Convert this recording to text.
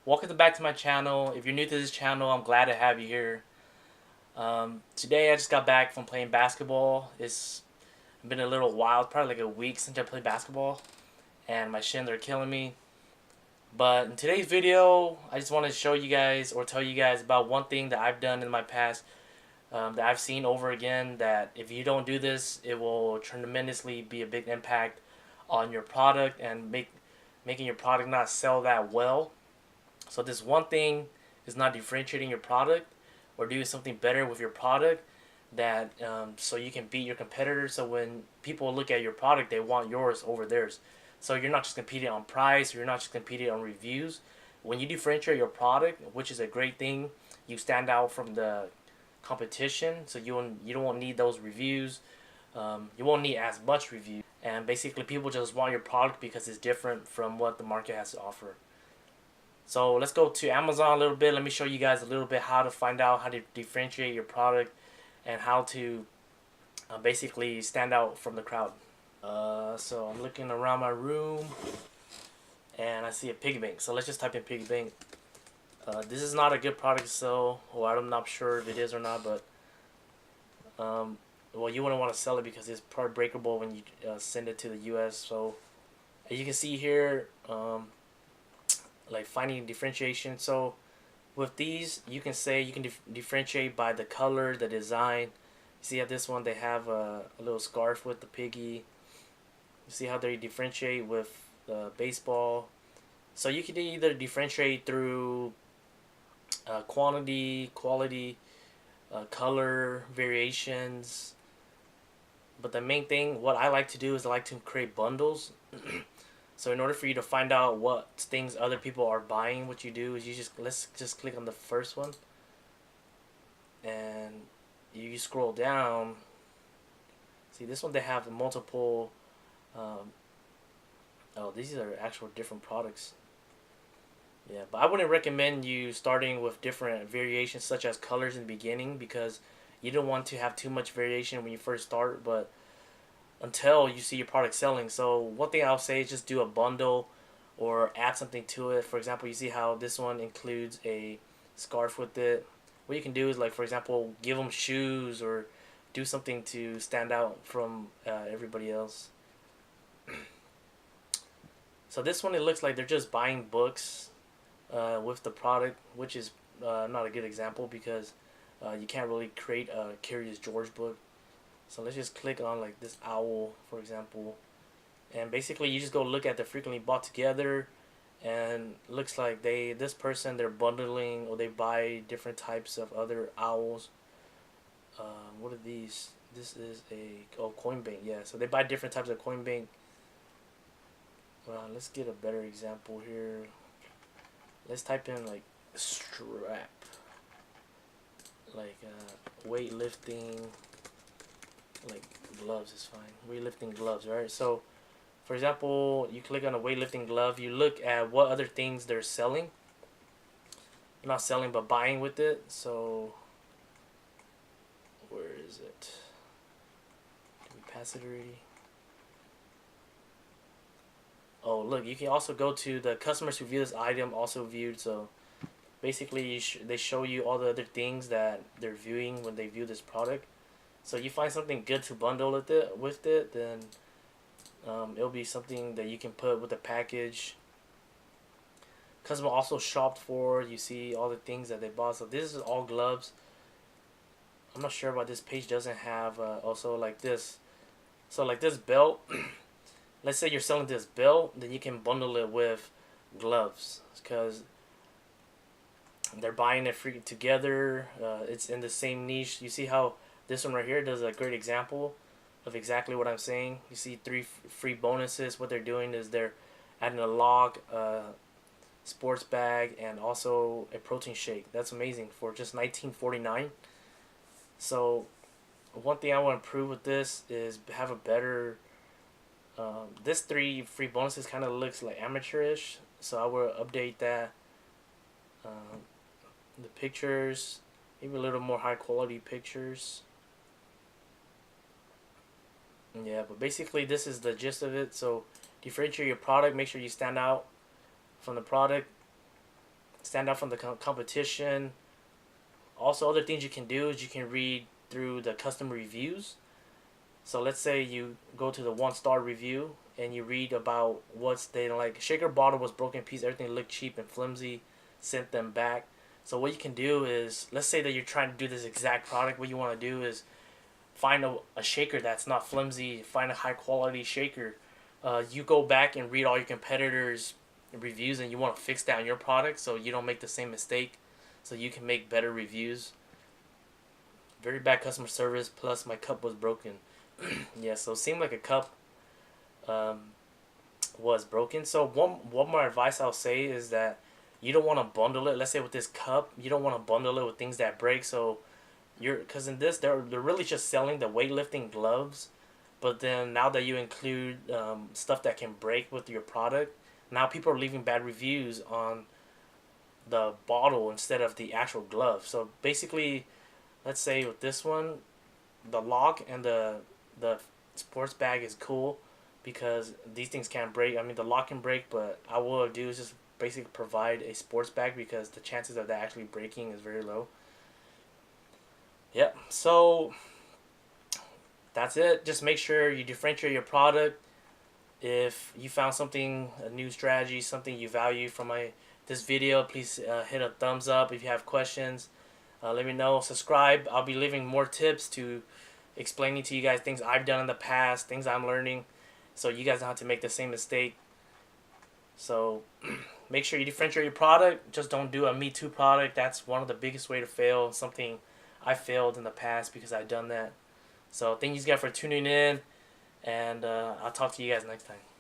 Welcome back to my channel. If you're new to this channel, I'm glad to have you here. Today I just got back from playing basketball. It's been a little while, probably like a week since I played basketball, and my shins are killing me. But in today's video, I just want to show you guys or tell you guys about one thing that I've done in my past that I've seen over again, that if you don't do this, it will tremendously be a big impact on your product and making your product not sell that well. So this one thing is not differentiating your product or doing something better with your product that so you can beat your competitors. So when people look at your product, they want yours over theirs. So you're not just competing on price, you're not just competing on reviews. When you differentiate your product, which is a great thing, you stand out from the competition. So you don't need those reviews. You won't need as much review. And basically, people just want your product because it's different from what the market has to offer. So let's go to Amazon a little bit. Let me show you guys a little bit how to find out how to differentiate your product and how to basically stand out from the crowd. So I'm looking around my room and I see a piggy bank. So let's just type in piggy bank. This is not a good product to sell, or I'm not sure if it is or not, but well, you wouldn't want to sell it because it's probably breakable when you send it to the U.S. So as you can see here, like finding differentiation. So with these, you can say you can differentiate by the color, the design. You see how this one they have a little scarf with the piggy. You see how they differentiate with the baseball. So you can either differentiate through quantity, quality, color, variations. But the main thing, what I like to do is I like to create bundles. So in order for you to find out what things other people are buying, what you do is let's just click on the first one, and you scroll down. See this one, they have multiple. Um, oh, these are actual different products. Yeah, but I wouldn't recommend you starting with different variations such as colors in the beginning, because you don't want to have too much variation when you first start. But until you see your product selling. So one thing I'll say is just do a bundle or add something to it. For example, you see how this one includes a scarf with it. What you can do is, like, for example, give them shoes or do something to stand out from everybody else. So this one, it looks like they're just buying books with the product, which is not a good example because you can't really create a Curious George book. So let's just click on like this owl, for example, and basically you just go look at the frequently bought together, and looks like this person, they're bundling or they buy different types of other owls. What are these? This is a coin bank. Yeah, so they buy different types of coin bank. Let's get a better example here. Let's type in like strap, like weightlifting, like gloves is fine. Weightlifting gloves, right? So for example, you click on a weightlifting glove, you look at what other things they're selling. Not selling, but buying with it. So where is it? Can we pass it already? Oh, look, you can also go to the customers who view this item also viewed. So basically they show you all the other things that they're viewing when they view this product. So you find something good to bundle with it, then it'll be something that you can put with the package. Customer also shopped for. You see all the things that they bought. So this is all gloves. I'm not sure why this page doesn't have also like this. So like this belt. Let's say you're selling this belt, then you can bundle it with gloves because they're buying it free together. It's in the same niche. You see how this one right here does a great example of exactly what I'm saying. You see three free bonuses. What they're doing is they're adding a log, sports bag, and also a protein shake. That's amazing for just $19.49. So one thing I want to improve with this is have a better. This three free bonuses kind of looks like amateurish, so I will update that. Um, the pictures, maybe a little more high quality pictures. Yeah, but basically this is the gist of it. So differentiate your product, make sure you stand out from the product. stand out from the competition. Also, other things you can do is you can read through the customer reviews. So let's say you go to the 1-star review and you read about what's they like. Shaker bottle was broken piece. Everything looked cheap and flimsy. Sent them back. So what you can do is, let's say that you're trying to do this exact product. What you want to do is find a shaker that's not flimsy. Find a high quality shaker. You go back and read all your competitors' reviews, and you want to fix that on your product so you don't make the same mistake. So you can make better reviews. Very bad customer service. Plus, my cup was broken. Yeah, so it seemed like a cup um, was broken. So one more advice I'll say is that you don't want to bundle it. Let's say with this cup, you don't want to bundle it with things that break. So because in this they're really just selling the weightlifting gloves, but then now that you include stuff that can break with your product, now people are leaving bad reviews on the bottle instead of the actual glove. So basically, let's say with this one, the lock and the sports bag is cool because these things can't break. I mean, the lock can break, but I will do is just basically provide a sports bag because the chances of that actually breaking is very low. Yep. So that's it. Just make sure you differentiate your product. If you found something, a new strategy, something you value from this video, please hit a thumbs up. If you have questions, let me know. Subscribe. I'll be leaving more tips to explaining to you guys things I've done in the past, things I'm learning, so you guys don't have to make the same mistake. So make sure you differentiate your product. Just don't do a Me Too product. That's one of the biggest way to fail. Something I failed in the past because I've done that. So thank you guys for tuning in, and I'll talk to you guys next time.